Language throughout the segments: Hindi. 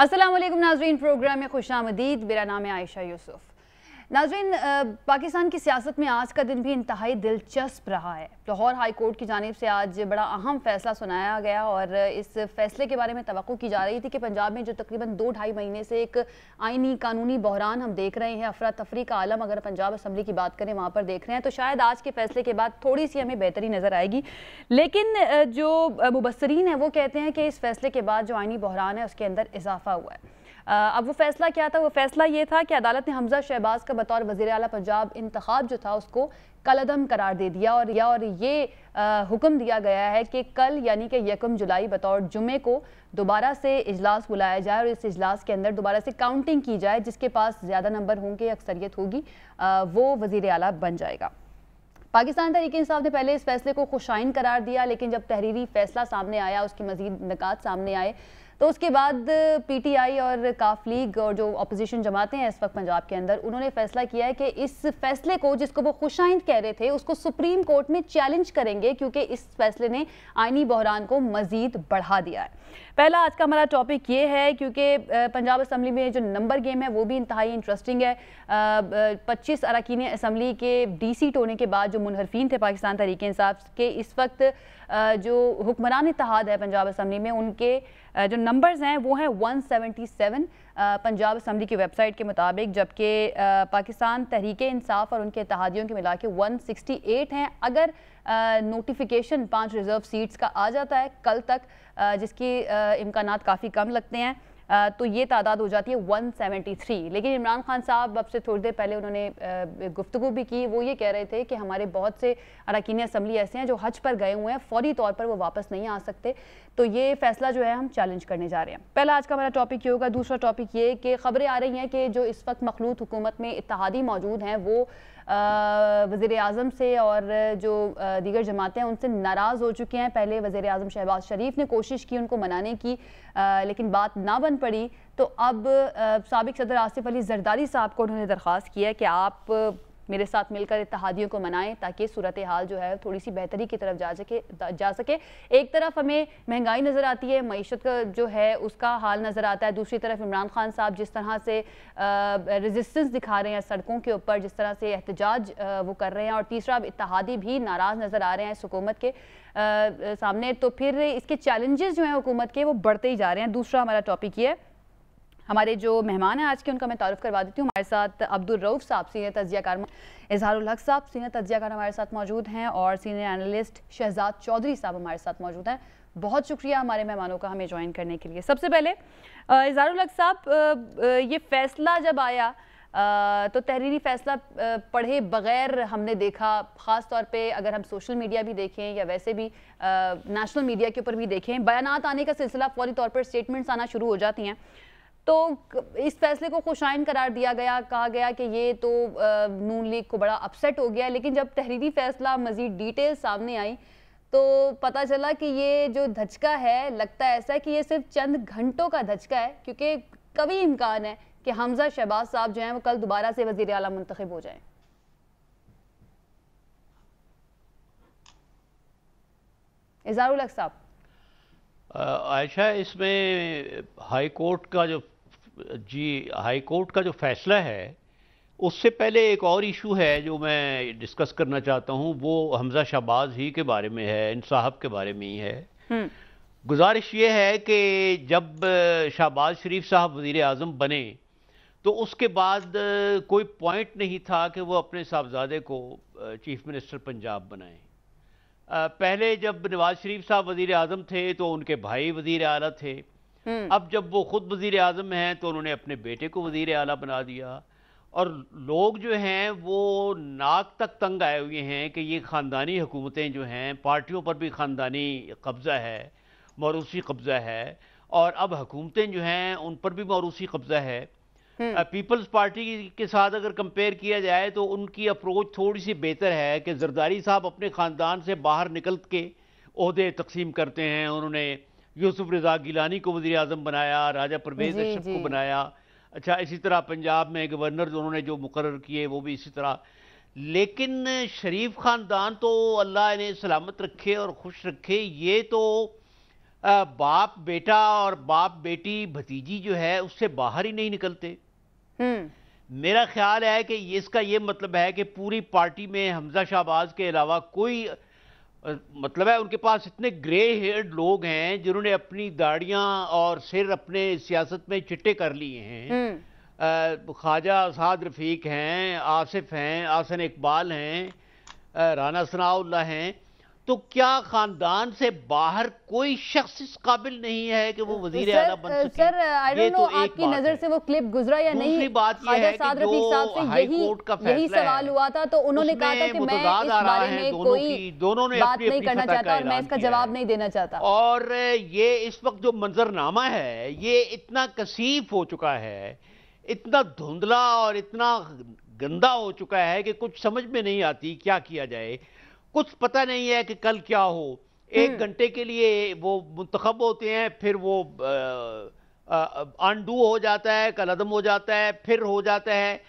अस्सलाम वालेकुम नाज़रीन, प्रोग्राम में खुशामदीद। मेरा नाम है आयशा यूसुफ। नाज़रीन, पाकिस्तान की सियासत में आज का दिन भी इंतहाई दिलचस्प रहा है। लाहौर हाई कोर्ट की जानिब से आज बड़ा अहम फैसला सुनाया गया और इस फैसले के बारे में तवक्को की जा रही थी कि पंजाब में जो तकरीबन 2-2.5 महीने से एक आइनी कानूनी बहरान हम देख रहे हैं, अफरा तफरी का आलम अगर पंजाब असम्बली की बात करें वहाँ पर देख रहे हैं, तो शायद आज के फैसले के बाद थोड़ी सी हमें बेहतरी नज़र आएगी। लेकिन जो मुबस्सरीन है वो कहते हैं कि इस फैसले के बाद जो आइनी बहरान है उसके अंदर इजाफा हुआ है। अब वो फैसला क्या था? वो फैसला ये था कि अदालत ने हमजा शहबाज का बतौर वज़ीर आला पंजाब इंतखाब जो था उसको कलअदम करार दे दिया और ये हुक्म दिया गया है कि कल यानी कि 1 जुलाई बतौर जुमे को दोबारा से इजलास बुलाया जाए और इस इजलास के अंदर दोबारा से काउंटिंग की जाए। जिसके पास ज़्यादा नंबर होंगे, अक्सरियत होगी, वो वज़ीर आला बन जाएगा। पाकिस्तान तहरीक इंसाफ ने पहले इस फैसले को खुशाइन करार दिया, लेकिन जब तहरीरी फैसला सामने आया, उसकी मज़ीद निकात सामने आए, तो उसके बाद पीटीआई और काफ लीग और जो अपोजिशन जमातें हैं इस वक्त पंजाब के अंदर, उन्होंने फैसला किया है कि इस फैसले को, जिसको वो खुशाइन कह रहे थे, उसको सुप्रीम कोर्ट में चैलेंज करेंगे, क्योंकि इस फैसले ने आइनी बहरान को मजीद बढ़ा दिया है। पहला आज का हमारा टॉपिक ये है, क्योंकि पंजाब असम्बली में जो नंबर गेम है वो भी इंतहाई इंटरेस्टिंग है। 25 अरकान असम्बली के डी-सीट होने के बाद जो मुनहरफीन थे पाकिस्तान तहरीक इंसाफ के, इस वक्त जो हुक्मरान इत्तेहाद है पंजाब असम्बली में, उनके जो नंबर्स हैं वो हैं 177 पंजाब असम्बली की वेबसाइट के मुताबिक, जबकि पाकिस्तान तहरीक इंसाफ और उनके इत्तेहादियों के मिला के 168 हैं। अगर नोटिफिकेशन 5 रिजर्व सीट्स का आ जाता है कल तक, जिसकी इम्कानात काफ़ी कम लगते हैं, तो ये तादाद हो जाती है 173। लेकिन इमरान खान साहब अब से थोड़ी देर पहले उन्होंने गुफ्तगू भी की। वो ये कह रहे थे कि हमारे बहुत से अरकान असम्बली ऐसे हैं जो हज पर गए हुए हैं, फौरी तौर पर वो वापस नहीं आ सकते, तो ये फैसला जो है हम चैलेंज करने जा रहे हैं। पहला आज का हमारा टॉपिक ये होगा। दूसरा टॉपिक ये कि खबरें आ रही हैं कि जो इस वक्त मखलूत हुकूमत में इत्तेहादी मौजूद हैं वो वज़ीर आज़म से और जो दीगर जमातें हैं उनसे नाराज़ हो चुके हैं। पहले वज़ीर आज़म शहबाज शरीफ ने कोशिश की उनको मनाने की, लेकिन बात ना बन पड़ी, तो अब साबिक सदर आसिफ अली जरदारी साहब को उन्होंने दरख्वास्त की है कि आप मेरे साथ मिलकर इत्तेहादियों को मनाएं, ताकि सूरत हाल जो है थोड़ी सी बेहतरी की तरफ जा सके। एक तरफ हमें महंगाई नज़र आती है, मईशत का जो है उसका हाल नज़र आता है, दूसरी तरफ इमरान खान साहब जिस तरह से रेजिस्टेंस दिखा रहे हैं सड़कों के ऊपर, जिस तरह से एहतजाज वो कर रहे हैं, और तीसरा अब इत्तेहादी भी नाराज़ नज़र आ रहे हैं इस हुकूमत के सामने, तो फिर इसके चैलेंजेस जो हैं हुकूमत के वो बढ़ते ही जा रहे हैं। दूसरा हमारा टॉपिक ये है। हमारे जो मेहमान हैं आज के, उनका मैं तारुफ करवा देती हूँ। हमारे साथ अब्दुल रऊफ साहब, सीनियर तज्जियाकार, इजहारुल हक साहब, सीनियर तज्जियाकार हमारे साथ मौजूद हैं, और सीनियर एनालिस्ट शहजाद चौधरी साहब हमारे साथ मौजूद हैं। बहुत शुक्रिया हमारे मेहमानों का हमें ज्वाइन करने के लिए। सबसे पहले इजहारुल हक साहब, ये फैसला जब आया तो तहरीरी फैसला पढ़े बगैर हमने देखा, ख़ास तौर पे अगर हम सोशल मीडिया भी देखें या वैसे भी नेशनल मीडिया के ऊपर भी देखें, बयानात आने का सिलसिला फौरी तौर पर स्टेटमेंट्स आना शुरू हो जाती हैं। तो इस फैसले को खुशाइन करार दिया गया, कहा गया कि ये तो नून लीग को बड़ा अपसेट हो गया, लेकिन जब तहरीरी फैसला मजीद डिटेल सामने आई तो पता चला कि ये जो धचका है, लगता है ऐसा है कि ये सिर्फ चंद घंटों का धचका है, क्योंकि कभी इम्कान है कि हमजा शहबाज साहब जो हैं वो कल दोबारा से वज़ीर आला मुंतखब हो जाएं। इजहारुल हक साहब। आयशा, इसमें हाई कोर्ट का जो फैसला है, उससे पहले एक और इशू है जो मैं डिस्कस करना चाहता हूँ। वो हमजा शहबाज ही के बारे में है, इन साहब के बारे में ही है। गुजारिश ये है कि जब शहबाज शरीफ साहब वज़ीर आज़म बने तो उसके बाद कोई पॉइंट नहीं था कि वो अपने साहबजादे को चीफ मिनिस्टर पंजाब बनाएं। पहले जब नवाज शरीफ साहब वजीर आजम थे तो उनके भाई वजीर आला थे। अब जब वो खुद वजीर आजम हैं तो उन्होंने अपने बेटे को वजीर आला बना दिया, और लोग जो हैं वो नाक तक तंग आए हुए हैं कि ये ख़ानदानी हुकूमतें जो हैं, पार्टियों पर भी ख़ानदानी कब्ज़ा है, मौरूसी कब्ज़ा है, और अब हुकूमतें जो हैं उन पर भी मौरूसी कब्ज़ा है। पीपल्स पार्टी के साथ अगर कंपेयर किया जाए तो उनकी अप्रोच थोड़ी सी बेहतर है कि जरदारी साहब अपने ख़ानदान से बाहर निकल के ओहदे तकसीम करते हैं। उन्होंने यूसुफ रज़ा गिलानी को वज़ीर आज़म बनाया, राजा परवेज़ अशरफ को बनाया। अच्छा, इसी तरह पंजाब में गवर्नर उन्होंने जो मुकर्रर किए वो भी इसी तरह। लेकिन शरीफ ख़ानदान तो अल्लाह इन्हें सलामत रखे और खुश रखे, ये तो बाप बेटा और बाप बेटी भतीजी जो है उससे बाहर ही नहीं निकलते। मेरा ख्याल है कि इसका ये मतलब है कि पूरी पार्टी में हमजा शहबाज के अलावा कोई मतलब है, उनके पास इतने ग्रे हेयर्ड लोग हैं जिन्होंने अपनी दाढ़ियां और सिर अपने सियासत में चिट्टे कर लिए हैं। ख्वाजा साद रफीक हैं, आसिफ हैं, आसन इकबाल हैं, राना सनाउल्लाह हैं। तो क्या खानदान से बाहर कोई शख्स इस काबिल नहीं है कि वो वजीर आला बन सके? सर आई डोंट नो आपकी नजर से वो क्लिप गुजरा या नहीं। दूसरी बात यह है कि जो हाई कोर्ट का यही सवाल हुआ था, तो उन्होंने कहा था कि मैं इस बारे में कोई बात नहीं करना चाहता और मैं इसका जवाब नहीं देना चाहता। और ये इस वक्त जो मंजरनामा है ये इतना कसीफ हो चुका है, इतना धुंधला और इतना गंदा हो चुका है कि कुछ समझ में नहीं आती क्या किया जाए। कुछ पता नहीं है कि कल क्या हो। 1 घंटे के लिए वो मुंतखब होते हैं, फिर वो अनडू हो जाता है, कलअदम हो जाता है, फिर हो जाता है।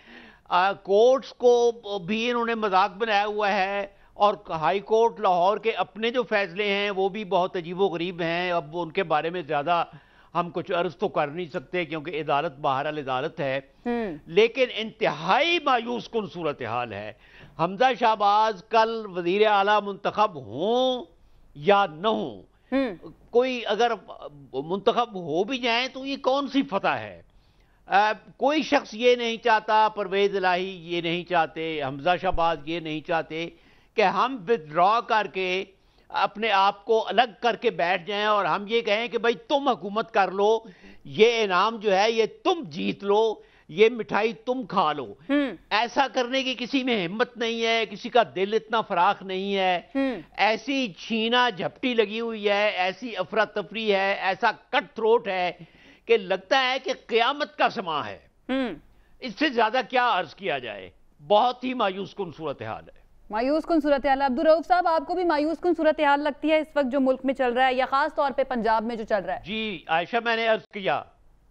कोर्ट्स को भी इन्होंने मजाक बनाया हुआ है और हाई कोर्ट लाहौर के अपने जो फैसले हैं वो भी बहुत अजीबोगरीब हैं। अब उनके बारे में ज़्यादा हम कुछ अर्ज तो कर नहीं सकते क्योंकि अदालत बहरहाल अदालत है, लेकिन इंतहाई मायूस कुन सूरत हाल है। हमजा शहबाज कल वजीर आला मुंतखब हों या न हों, कोई अगर मुंतखब हो भी जाए तो ये कौन सी फतह है? कोई शख्स ये नहीं चाहता, परवेज इलाही ये नहीं चाहते, हमजा शहबाज ये नहीं चाहते कि हम विथड्रॉ करके अपने आप को अलग करके बैठ जाएं और हम ये कहें कि भाई तुम हुकूमत कर लो, ये इनाम जो है ये तुम जीत लो, ये मिठाई तुम खा लो। ऐसा करने की किसी में हिम्मत नहीं है, किसी का दिल इतना फराख नहीं है। ऐसी छीना झपटी लगी हुई है, ऐसी अफरा तफरी है, ऐसा कट थ्रोट है कि लगता है कि क़यामत का समा है। इससे ज्यादा क्या अर्ज किया जाए। बहुत ही मायूस कुन सूरत हाल है। मायूस कुन सूरत हाल। अब्दुल रऊफ साहब, आपको भी मायूस कुन सूरत हाल लगती है इस वक्त जो मुल्क में चल रहा है या खास तौर पे पंजाब में जो चल रहा है? जी आयशा, मैंने अर्ज किया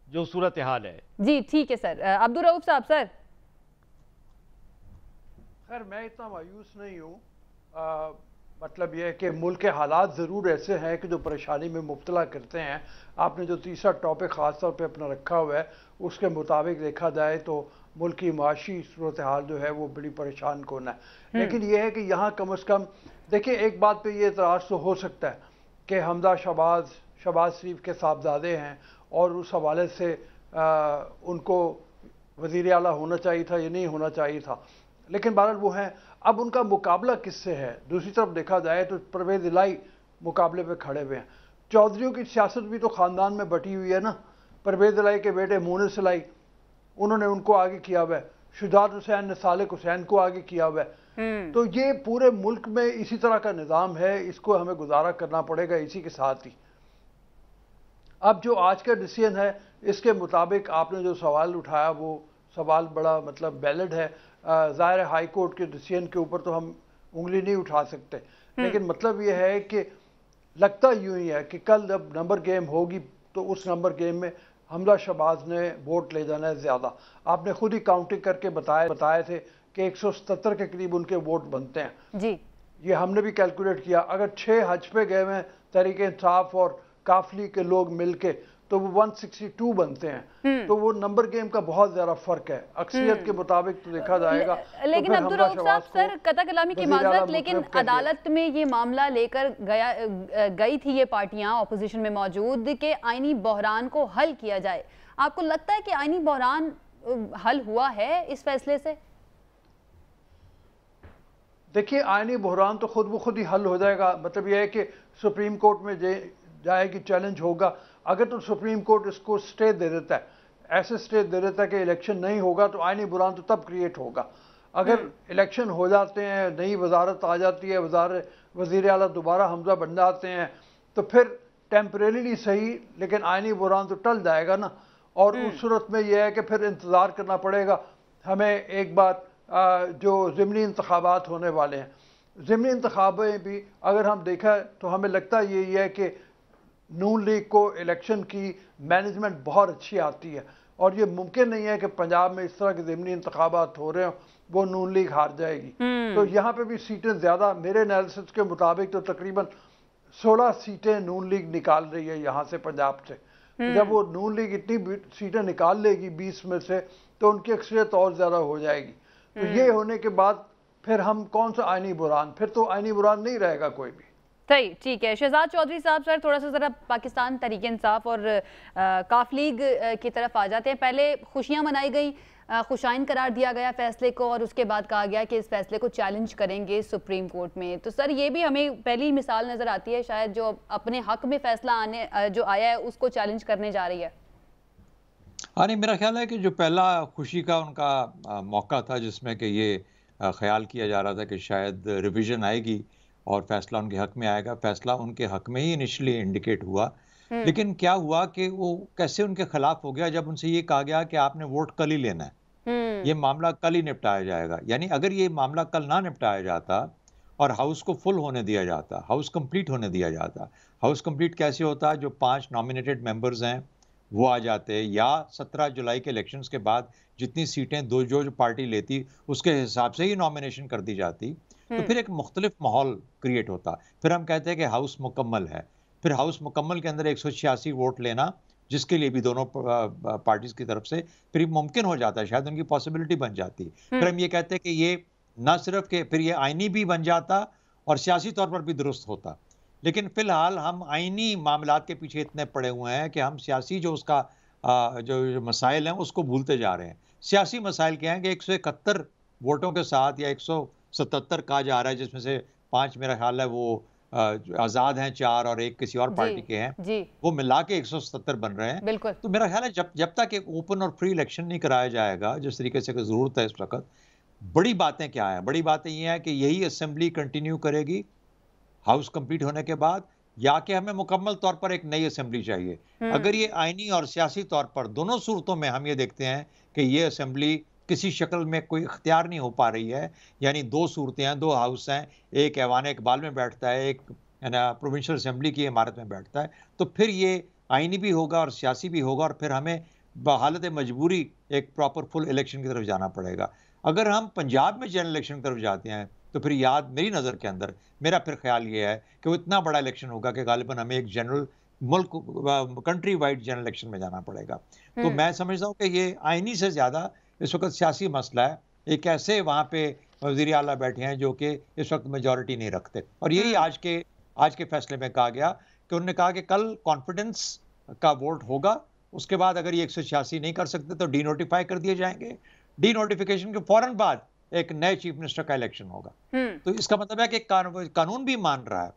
जो सूरत हाल है। जी ठीक है सर। अब्दुल रऊफ साहब सर। खैर मैं इतना मायूस नहीं हूँ। मतलब यह है कि मुल्क के हालात ज़रूर ऐसे हैं कि जो परेशानी में मुब्तला करते हैं। आपने जो तीसरा टॉपिक ख़ास तौर पे अपना रखा हुआ है उसके मुताबिक देखा जाए तो मुल्क की माशी सूरत हाल जो है वो बड़ी परेशान कौन है। लेकिन यह है कि यहाँ कम अज़ कम देखिए, एक बात पे ये एतराज़ तो हो सकता है कि हमजा शहबाज शरीफ के साहबजादे हैं और उस हवाले से उनको वज़ीर आला होना चाहिए था या नहीं होना चाहिए था, लेकिन बहरहाल वो हैं। अब उनका मुकाबला किससे है? दूसरी तरफ देखा जाए तो परवेज इलाही मुकाबले पे खड़े हुए हैं। चौधरियों की सियासत भी तो ख़ानदान में बटी हुई है ना। परवेज इलाही के बेटे मूनिस इलाही, उन्होंने उनको आगे किया हुआ है। शुजात हुसैन ने सालिक हुसैन को आगे किया हुआ है। तो ये पूरे मुल्क में इसी तरह का निज़ाम है, इसको हमें गुजारा करना पड़ेगा इसी के साथ ही। अब जो आज का डिसीजन है इसके मुताबिक आपने जो सवाल उठाया वो सवाल बड़ा मतलब वैलिड है। ज़ाहिर हाई कोर्ट के डिसीजन के ऊपर तो हम उंगली नहीं उठा सकते, लेकिन मतलब ये है कि लगता यूं ही है कि कल जब नंबर गेम होगी तो उस नंबर गेम में हमजा शहबाज ने वोट ले जाना है ज़्यादा। आपने खुद ही काउंटिंग करके बताए थे कि 177 के करीब उनके वोट बनते हैं जी। ये हमने भी कैलकुलेट किया। अगर 6 हज पे गए हुए तहरीक इंसाफ और काफली के लोग मिलके तो वो 162 बनते हैं। तो वो नंबर गेम का बहुत ज्यादा फर्क है। अक्सरियत के मुताबिक तो देखा जाएगा। लेकिन अब्दुल रऊफ साहब सर, कता कलामी की माजरत, लेकिन अदालत में ये मामला लेकर गई थी ये पार्टियां ऑपोजिशन में मौजूद कि आईनी बहरान को हल किया जाए। आपको लगता है कि आईनी बहरान हल हुआ है इस फैसले से? देखिए, आईनी बहरान तो खुद ब खुद ही हल हो जाएगा। मतलब यह है कि सुप्रीम कोर्ट में जाएगी, चैलेंज होगा। अगर तो सुप्रीम कोर्ट इसको स्टे दे देता है, ऐसे स्टे दे देता है कि इलेक्शन नहीं होगा, तो आईनी बहरान तो तब क्रिएट होगा। अगर इलेक्शन हो जाते हैं, नई वजारत आ जाती है, वज़ीर आला दोबारा हमजा बन जाते हैं, तो फिर टेम्परेरीली सही लेकिन आईनी बहरान तो टल जाएगा ना। और उस सूरत में यह है कि फिर इंतज़ार करना पड़ेगा हमें। एक बार जो ज़िमनी इंतखाबात होने वाले हैं, ज़िमनी इंतखाबें भी अगर हम देखा तो हमें लगता यही है कि नून लीग को इलेक्शन की मैनेजमेंट बहुत अच्छी आती है और ये मुमकिन नहीं है कि पंजाब में इस तरह के ज़िमनी इंतखाबात हो रहे हो वो नून लीग हार जाएगी। तो यहाँ पे भी सीटें ज़्यादा, मेरे एनालिसिस के मुताबिक तो तकरीबन 16 सीटें नून लीग निकाल रही है यहाँ से पंजाब से। जब वो नून लीग इतनी सीटें निकाल लेगी 20 में से, तो उनकी अक्सरियत और ज्यादा हो जाएगी। तो ये होने के बाद फिर हम कौन सा आईनी बुरान, फिर तो आईनी बुरान नहीं रहेगा कोई भी। सही, ठीक है। शहजाद चौधरी साहब, सर थोड़ा सा ज़रा पाकिस्तान तहरीक इंसाफ और काफ लीग की तरफ आ जाते हैं। पहले खुशियां मनाई गई, खुशाइन करार दिया गया फैसले को, और उसके बाद कहा गया कि इस फैसले को चैलेंज करेंगे सुप्रीम कोर्ट में। तो सर ये भी हमें पहली मिसाल नज़र आती है शायद जो अपने हक में फैसला जो आया है उसको चैलेंज करने जा रही है। हाँ नहीं, मेरा ख्याल है कि जो पहला खुशी का उनका मौका था जिसमें कि ये ख्याल किया जा रहा था कि शायद रिवीजन आएगी और फैसला उनके हक में आएगा, फैसला उनके हक में ही इनिशियली इंडिकेट हुआ। लेकिन क्या हुआ कि वो कैसे उनके खिलाफ हो गया जब उनसे ये कहा गया कि आपने वोट कल ही लेना है, ये मामला कल ही निपटाया जाएगा। यानी अगर ये मामला कल ना निपटाया जाता और हाउस को फुल होने दिया जाता, हाउस कंप्लीट होने दिया जाता। हाउस कंप्लीट कैसे होता? जो 5 नॉमिनेटेड मेंबर्स हैं वो आ जाते, या 17 जुलाई के इलेक्शंस के बाद जितनी सीटें जो पार्टी लेती उसके हिसाब से ही नॉमिनेशन कर दी जाती, तो फिर एक मुख्तलिफ माहौल क्रिएट होता। फिर हम कहते हैं कि हाउस मुकम्मल है। फिर हाउस मुकम्मल के अंदर 186 वोट लेना, जिसके लिए भी दोनों पार्टीज की तरफ से फिर मुमकिन हो जाता है, शायद उनकी पॉसिबिलिटी बन जाती। फिर हम ये कहते हैं कि ये ना सिर्फ कि फिर ये आईनी भी बन जाता और सियासी तौर पर भी दुरुस्त होता। लेकिन फिलहाल हम आईनी मामलात के पीछे इतने पड़े हुए हैं कि हम सियासी जो उसका जो मसाइल हैं उसको भूलते जा रहे हैं। सियासी मसाइल क्या हैं कि 171 वोटों के साथ, या 177 कहा जा रहा है, जिसमें से 5 मेरा ख्याल है वो आज़ाद हैं, 4 और 1 किसी और पार्टी के हैं, वो मिला के 177 बन रहे हैं। बिल्कुल। तो मेरा ख्याल है जब तक एक ओपन और फ्री इलेक्शन नहीं कराया जाएगा जिस तरीके से ज़रूरत है इस वक्त, बड़ी बातें क्या है? बड़ी बातें ये हैं कि यही असेंबली कंटिन्यू करेगी हाउस कंप्लीट होने के बाद, या कि हमें मुकम्मल तौर पर एक नई असेंबली चाहिए। अगर ये आईनी और सियासी तौर पर दोनों सूरतों में हम ये देखते हैं कि ये असेंबली किसी शक्ल में कोई इख्तियार नहीं हो पा रही है, यानी 2 सूरतें हैं, 2 हाउस हैं, एक ऐवान इकबाल में बैठता है, एक प्रोविंशियल असेंबली की इमारत में बैठता है, तो फिर ये आईनी भी होगा और सियासी भी होगा, और फिर हमें बहालत मजबूरी एक प्रॉपर फुल इलेक्शन की तरफ जाना पड़ेगा। अगर हम पंजाब में जनरल इलेक्शन की तरफ जाते हैं तो फिर मेरी नज़र के अंदर मेरा फिर ख्याल ये है कि वो इतना बड़ा इलेक्शन होगा कि गालिबन हमें एक जनरल मुल्क कंट्री वाइड जनरल इलेक्शन में जाना पड़ेगा। तो मैं समझता हूँ कि ये आईनी से ज़्यादा इस वक्त सियासी मसला है। एक ऐसे वहाँ पे वज़ीर आला बैठे हैं जो कि इस वक्त मेजॉरिटी नहीं रखते, और यही आज के फैसले में कहा गया कि उन्होंने कहा कि कल कॉन्फिडेंस का वोट होगा, उसके बाद अगर ये 186 नहीं कर सकते तो डी नोटिफाई कर दिए जाएंगे। डी नोटिफिकेशन के फौरन बाद एक नए चीफ मिनिस्टर का इलेक्शन होगा। तो इसका मतलब है कि कानून भी मान रहा है,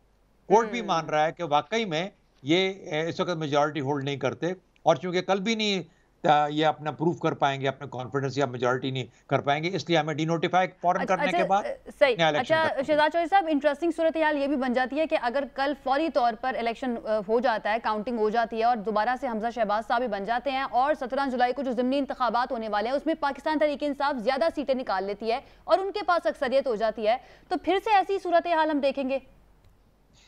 कोर्ट भी मान रहा है कि वाकई में ये इस वक्त मेजॉरिटी होल्ड नहीं करते, और चूंकि कल भी नहीं ये अपना प्रूफ कर पाएंगे, अपने कॉन्फिडेंस या मेजॉरिटी नहीं कर पाएंगे, इसलिए हमें डिनोटिफाई फौरन करने के बाद सही। अच्छा शहजाद चौधरी साहब, इंटरेस्टिंग सूरत हाल ये भी बन जाती है कि अगर कल फौरी तौर पर इलेक्शन हो जाता है, काउंटिंग हो जाती है और दोबारा से हमजा शहबाज साहब भी बन जाते हैं, और 17 जुलाई को जो ज़िमनी इंतखाबात होने वाले हैं उसमें पाकिस्तान तहरीक इंसाफ ज़्यादा सीटें निकाल लेती है और उनके पास अक्सरियत हो जाती है, तो फिर से ऐसी सूरत हाल हम देखेंगे?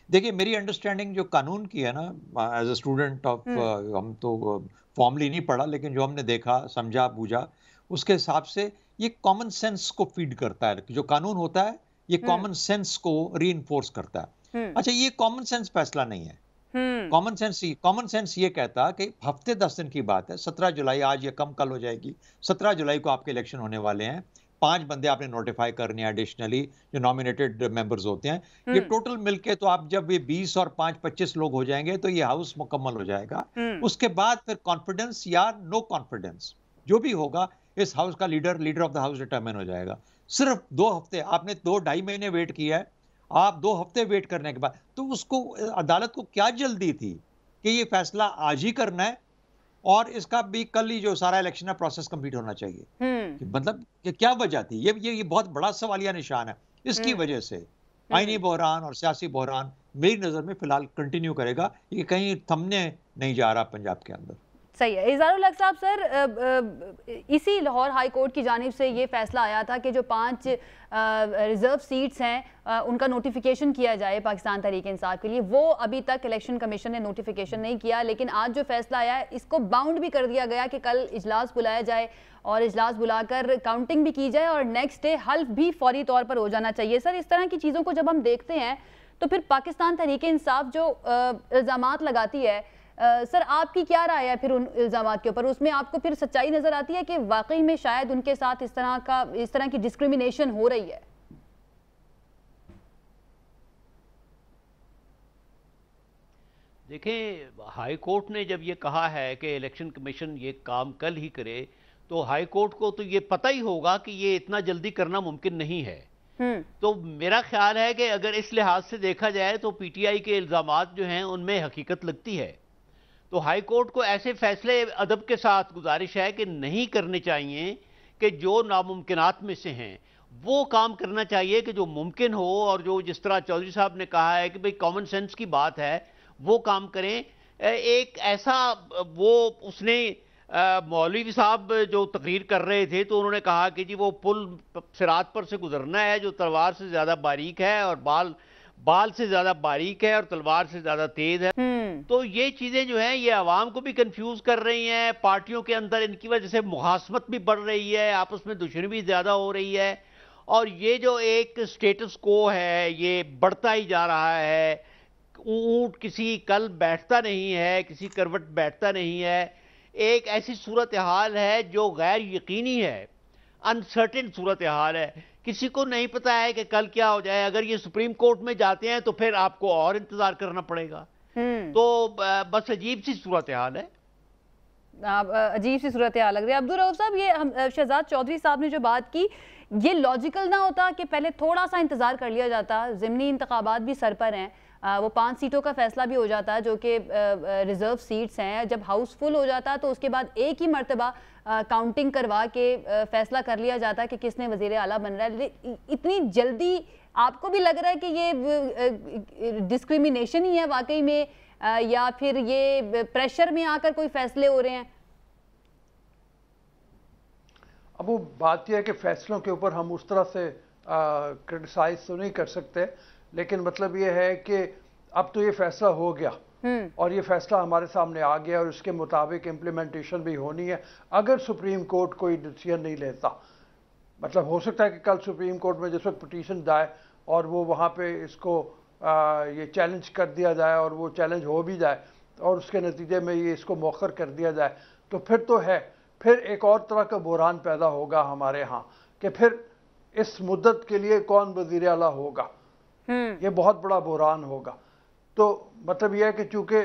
देखिए, मेरी अंडरस्टैंडिंग जो कानून की है ना, एज अ स्टूडेंट ऑफ, हम तो फॉर्मली नहीं पढ़ा, लेकिन जो हमने देखा, समझा, बूझा, उसके हिसाब से ये कॉमन सेंस को फीड करता है। जो कानून होता है ये कॉमन सेंस को रीइंफोर्स करता है। अच्छा, ये कॉमन सेंस फैसला नहीं है। कॉमन सेंस ये कहता कि हफ्ते 10 दिन की बात है, 17 जुलाई, आज ये कम कल हो जाएगी, 17 जुलाई को आपके इलेक्शन होने वाले हैं, 5 बंदे आपने नोटिफाई करने हैं एडिशनली, जो नॉमिनेटेड मेंबर्स होते हैं। ये टोटल मिलके तो आप जब ये 20 और 5 25 लोग हो जाएंगे तो ये हाउस मुकम्मल हो जाएगा। उसके बाद फिर कॉन्फिडेंस या नो कॉन्फिडेंस जो भी होगा, इस हाउस का leader of the house determine हो जाएगा। सिर्फ 2 हफ्ते, आपने 2-2.5 महीने वेट किया है, आप 2 हफ्ते वेट करने के बाद, तो उसको अदालत को क्या जल्दी थी कि ये फैसला आज ही करना है और इसका भी कल ही जो सारा इलेक्शन है प्रोसेस कंप्लीट होना चाहिए। मतलब कि क्या वजह थी? ये बहुत बड़ा सवालिया निशान है। इसकी वजह से आईनी बहरान और सियासी बहरान मेरी नजर में फिलहाल कंटिन्यू करेगा, ये कहीं थमने नहीं जा रहा पंजाब के अंदर। सही है। इज़हारुल हक साहब, सर इसी लाहौर हाई कोर्ट की जानिब से ये फैसला आया था कि जो 5 रिजर्व सीट्स हैं उनका नोटिफिकेशन किया जाए पाकिस्तान तहरीक इंसाफ के लिए, वो अभी तक इलेक्शन कमीशन ने नोटिफिकेशन नहीं किया, लेकिन आज जो फैसला आया है इसको बाउंड भी कर दिया गया कि कल इजलास बुलाया जाए और इजलास बुलाकर काउंटिंग भी की जाए और नेक्स्ट डे हल्फ भी फौरी तौर पर हो जाना चाहिए। सर, इस तरह की चीज़ों को जब हम देखते हैं तो फिर पाकिस्तान तहरीक-ए-इंसाफ जो इल्ज़ामात लगाती है, सर आपकी क्या राय है फिर उन इल्ज़ामात के ऊपर? उसमें आपको फिर सच्चाई नज़र आती है कि वाकई में शायद उनके साथ इस तरह की डिस्क्रिमिनेशन हो रही है? देखें, हाई कोर्ट ने जब ये कहा है कि इलेक्शन कमीशन ये काम कल ही करे, तो हाई कोर्ट को तो ये पता ही होगा कि ये इतना जल्दी करना मुमकिन नहीं है। तो मेरा ख्याल है कि अगर इस लिहाज से देखा जाए तो पीटीआई के इल्जामात जो हैं उनमें हकीकत लगती है। तो हाई कोर्ट को ऐसे फैसले अदब के साथ गुजारिश है कि नहीं करने चाहिए, कि जो नामुमकिनात में से हैं वो काम करना चाहिए कि जो मुमकिन हो, और जो जिस तरह चौधरी साहब ने कहा है कि भाई कॉमन सेंस की बात है वो काम करें। एक ऐसा वो उसने मौलवी साहब जो तकरीर कर रहे थे तो उन्होंने कहा कि जी वो पुल सिरात पर से गुजरना है जो तलवार से ज्यादा बारीक है और बाल से ज्यादा बारीक है और तलवार से ज्यादा तेज है। तो ये चीजें जो हैं ये आवाम को भी कंफ्यूज कर रही हैं, पार्टियों के अंदर इनकी वजह से मुहासमत भी बढ़ रही है, आपस में दुश्मनी भी ज्यादा हो रही है, और ये जो एक स्टेटस को है ये बढ़ता ही जा रहा है। ऊंट किसी कल बैठता नहीं है, किसी करवट बैठता नहीं है। एक ऐसी सूरत हाल है जो गैर यकीनी है, अनसर्टेन सूरत हाल है, किसी को नहीं पता है कि कल क्या हो जाए। अगर ये सुप्रीम कोर्ट में जाते हैं तो फिर आपको और इंतजार करना पड़ेगा। तो बस अजीब सी सूरत हाल है। अजीब सी सूरत हाल लग रही है। अब्दुल रऊफ साहब, ये शहजाद चौधरी साहब ने जो बात की, ये लॉजिकल ना होता कि पहले थोड़ा सा इंतजार कर लिया जाता? ज़िमनी इंतखाबात भी सर पर हैं, वो 5 सीटों का फैसला भी हो जाता है जो कि रिजर्व सीट्स हैं। जब हाउस फुल हो जाता तो उसके बाद एक ही मरतबा काउंटिंग करवा के फैसला कर लिया जाता कि किसने वज़ीर आला बन रहा है। इतनी जल्दी आपको भी लग रहा है कि ये डिस्क्रिमिनेशन ही है वाकई में, या फिर ये प्रेशर में आकर कोई फैसले हो रहे हैं? अब वो बात यह है कि फैसलों के ऊपर हम उस तरह से क्रिटिसाइज तो नहीं कर सकते, लेकिन मतलब ये है कि अब तो ये फैसला हो गया और ये फैसला हमारे सामने आ गया और उसके मुताबिक इम्प्लीमेंटेशन भी होनी है। अगर सुप्रीम कोर्ट कोई डिसीजन नहीं लेता, मतलब हो सकता है कि कल सुप्रीम कोर्ट में जिस वक्त पिटीशन जाए और वो वहाँ पे इसको ये चैलेंज कर दिया जाए और वो चैलेंज हो भी जाए और उसके नतीजे में ये इसको मौखर कर दिया जाए, तो फिर तो है, फिर एक और तरह का बुहरान पैदा होगा हमारे यहाँ कि फिर इस मुद्दत के लिए कौन वज़ीर आला होगा। ये बहुत बड़ा बुहरान होगा। तो मतलब यह है कि चूंकि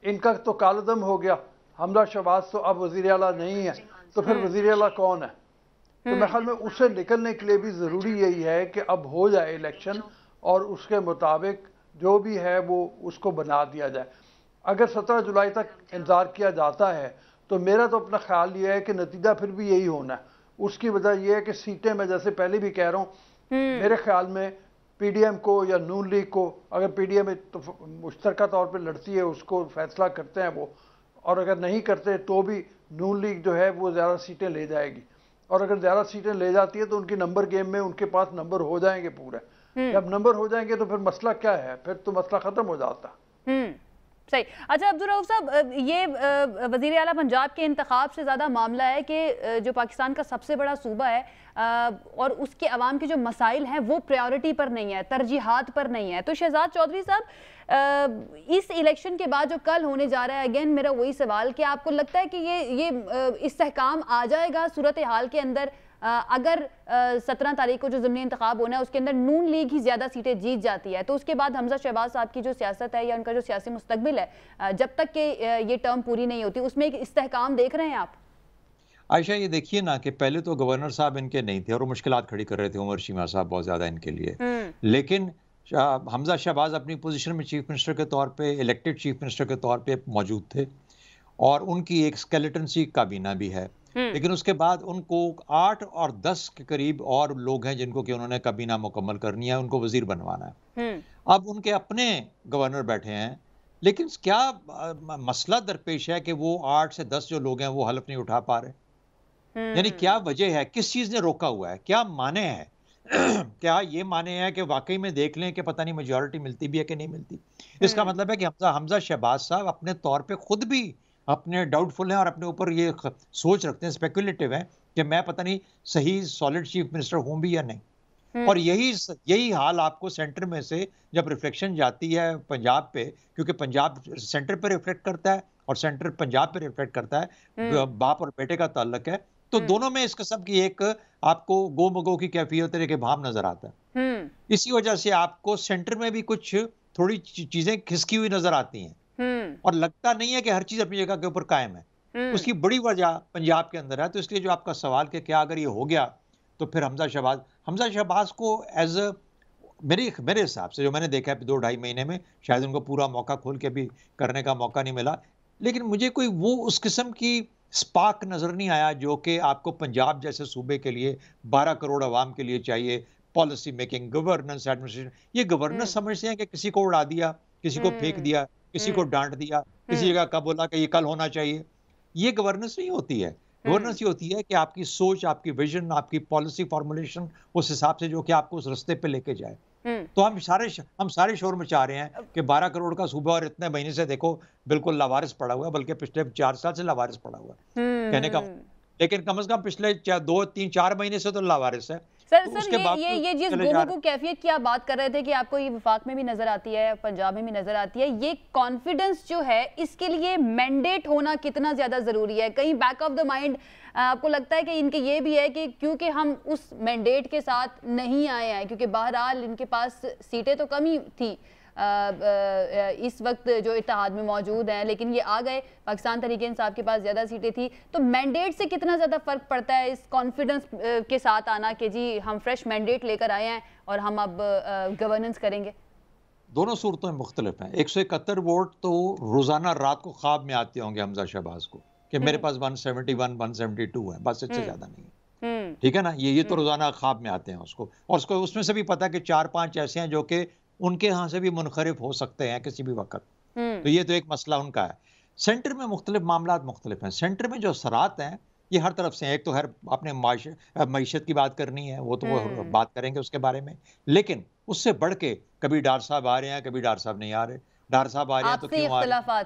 इनका तो कालदम हो गया, हमजा शहबाज तो अब वज़ीर आला नहीं है, तो फिर वज़ीर आला कौन है? तो मेरे ख्याल में उससे निकलने के लिए भी ज़रूरी यही है कि अब हो जाए इलेक्शन और उसके मुताबिक जो भी है वो उसको बना दिया जाए। अगर 17 जुलाई तक इंतज़ार किया जाता है तो मेरा तो अपना ख्याल ये है कि नतीजा फिर भी यही होना है। उसकी वजह यह है कि सीटें, मैं जैसे पहले भी कह रहा हूँ, मेरे ख्याल में पीडीएम को या नून लीग को, अगर पीडीएम तो मुश्तरका तौर पे लड़ती है उसको फैसला करते हैं वो, और अगर नहीं करते तो भी नून लीग जो है वो ज़्यादा सीटें ले जाएगी, और अगर ज़्यादा सीटें ले जाती है तो उनकी नंबर गेम में उनके पास नंबर हो जाएंगे पूरे। जब नंबर हो जाएंगे तो फिर मसला क्या है, फिर तो मसला ख़त्म हो जाता। सही। अच्छा अब्दुल रऊफ साहब, ये वज़ीर आला पंजाब के इंतखाब से ज़्यादा मामला है कि जो पाकिस्तान का सबसे बड़ा सूबा है और उसके अवाम के जो मसाइल हैं वो प्रायोरिटी पर नहीं है, तरजीहात पर नहीं है। तो शहजाद चौधरी साहब, इस इलेक्शन के बाद जो कल होने जा रहा है, अगेन मेरा वही सवाल कि आपको लगता है कि ये इस्तेहकाम आ जाएगा सूरत हाल के अंदर अगर 17 तारीख को जो ज़िमनी इंतखाब होना है उसके अंदर नून लीग ही ज़्यादा सीटें जीत जाती है, तो उसके बाद हमजा शहबाज साहब की जो सियासत है या उनका जो सियासी मुस्तकबिल है जब तक कि ये टर्म पूरी नहीं होती उसमें एक इस्तेहकाम देख रहे हैं आप? आयशा, ये देखिए ना कि पहले तो गवर्नर साहब इनके नहीं थे और वो मुश्किलात खड़ी कर रहे थे, उमर शीमा साहब बहुत ज़्यादा इनके लिए, लेकिन हमजा शहबाज अपनी पोजीशन में चीफ मिनिस्टर के तौर पे, इलेक्टेड चीफ मिनिस्टर के तौर पे मौजूद थे और उनकी एक स्केलेटन सी काबीना भी है। लेकिन उसके बाद उनको 8 और 10 के करीब और लोग हैं जिनको कि उन्होंने काबीना मुकम्मल करनी है, उनको वजीर बनवाना है। अब उनके अपने गवर्नर बैठे हैं, लेकिन क्या मसला दरपेश है कि वो 8 से 10 जो लोग हैं वो हलफ नहीं उठा पा रहे? यानी क्या वजह है, किस चीज ने रोका हुआ है, क्या माने हैं? क्या ये माने हैं कि वाकई में देख लें कि पता नहीं मेजॉरिटी मिलती भी है कि नहीं मिलती? इसका मतलब है कि हमजा शहबाज साहब अपने तौर पे खुद भी अपने डाउटफुल हैं और अपने ऊपर ये सोच रखते हैं, स्पेकुलेटिव है कि मैं पता नहीं सही सॉलिड चीफ मिनिस्टर हूं भी या नहीं। और यही हाल आपको सेंटर में से जब रिफ्लेक्शन जाती है पंजाब पे, क्योंकि पंजाब सेंटर पे रिफ्लेक्ट करता है और सेंटर पंजाब पे रिफ्लेक्ट करता है, बाप और बेटे का ताल्लुक है, तो दोनों में इस किस्म की एक आपको गो मगो की कैफियत के भाव नजर आता है। इसी वजह से आपको सेंटर में भी कुछ थोड़ी चीजें खिसकी हुई नजर आती हैं और लगता नहीं है कि हर चीज अपनी जगह के ऊपर कायम है। उसकी बड़ी वजह पंजाब के अंदर है। तो इसलिए जो आपका सवाल कि क्या अगर ये हो गया तो फिर हमजा शहबाज को एज अ मेरे हिसाब से जो मैंने देखा है 2-2.5 महीने में, शायद उनको पूरा मौका खोल के भी करने का मौका नहीं मिला, लेकिन मुझे कोई वो उस किस्म की स्पार्क नजर नहीं आया जो कि आपको पंजाब जैसे सूबे के लिए 12 करोड़ आवाम के लिए चाहिए। पॉलिसी मेकिंग, गवर्नेंस, एडमिनिस्ट्रेशन, ये गवर्नेंस समझते हैं कि किसी को उड़ा दिया, किसी को फेंक दिया, किसी को डांट दिया, किसी जगह का बोला कि ये कल होना चाहिए। ये गवर्नेंस नहीं होती है। गवर्नेंस ये होती है कि आपकी सोच, आपकी विजन, आपकी पॉलिसी फॉर्मुलेशन उस हिसाब से जो कि आपको उस रास्ते पे लेके जाए। तो हम सारे शोर मचा रहे हैं कि 12 करोड़ का सूबा और इतने महीने से देखो बिल्कुल लावारिस पड़ा हुआ है, बल्कि पिछले 4 साल से लावारिस पड़ा हुआ है कहने का, लेकिन कम से कम पिछले 2-3-4 महीने से तो लावारिस है। सर तो सर ये जिस गोमो कैफियत की आप बात कर रहे थे कि आपको ये वफाक में भी नजर आती है, पंजाब में भी नजर आती है, ये कॉन्फिडेंस जो है इसके लिए मैंडेट होना कितना ज्यादा जरूरी है? कहीं बैक ऑफ द माइंड आपको लगता है कि इनके ये भी है कि क्योंकि हम उस मैंडेट के साथ नहीं आए हैं, क्योंकि बहरहाल इनके पास सीटें तो कम ही थी इस वक्त जो इत्तेहाद में मौजूद हैं, लेकिन ये आ गए, पाकिस्तान तहरीक इंसाफ के पास ज़्यादा सीटें थी, तो मैंडेट से कितना ज़्यादा फ़र्क पड़ता है इस कॉन्फिडेंस के साथ आना कि जी हम फ्रेश मैंडेट लेकर आए हैं और हम अब गवर्नेंस करेंगे? दोनों सूरतों में मुख्तलिफ हैं। 171 वोट तो रोज़ाना रात को ख्वाब में आते होंगे हमजा शहबाज को कि मेरे पास 171-172 है, बस इससे ज़्यादा नहीं है। ठीक है ना, ये तो रोज़ाना ख्वाब में आते हैं उसको, और उसको उसमें से भी पता है कि 4-5 ऐसे हैं जो कि उनके यहाँ से भी मुनखरिफ हो सकते हैं किसी भी वक्त। तो ये तो एक मसला उनका है। सेंटर में मुख्तलिफ मामलात मुख्तलिफ हैं। सेंटर में जो असरात हैं ये हर तरफ से हैं। एक तो हर आपने मईशत की बात करनी है, वो तो वो बात करेंगे उसके बारे में, लेकिन उससे बढ़ के कभी डार साहब आ रहे हैं, कभी डार साहब नहीं आ रहे। डार साहब आ रहे हैं तो क्यों आ रहे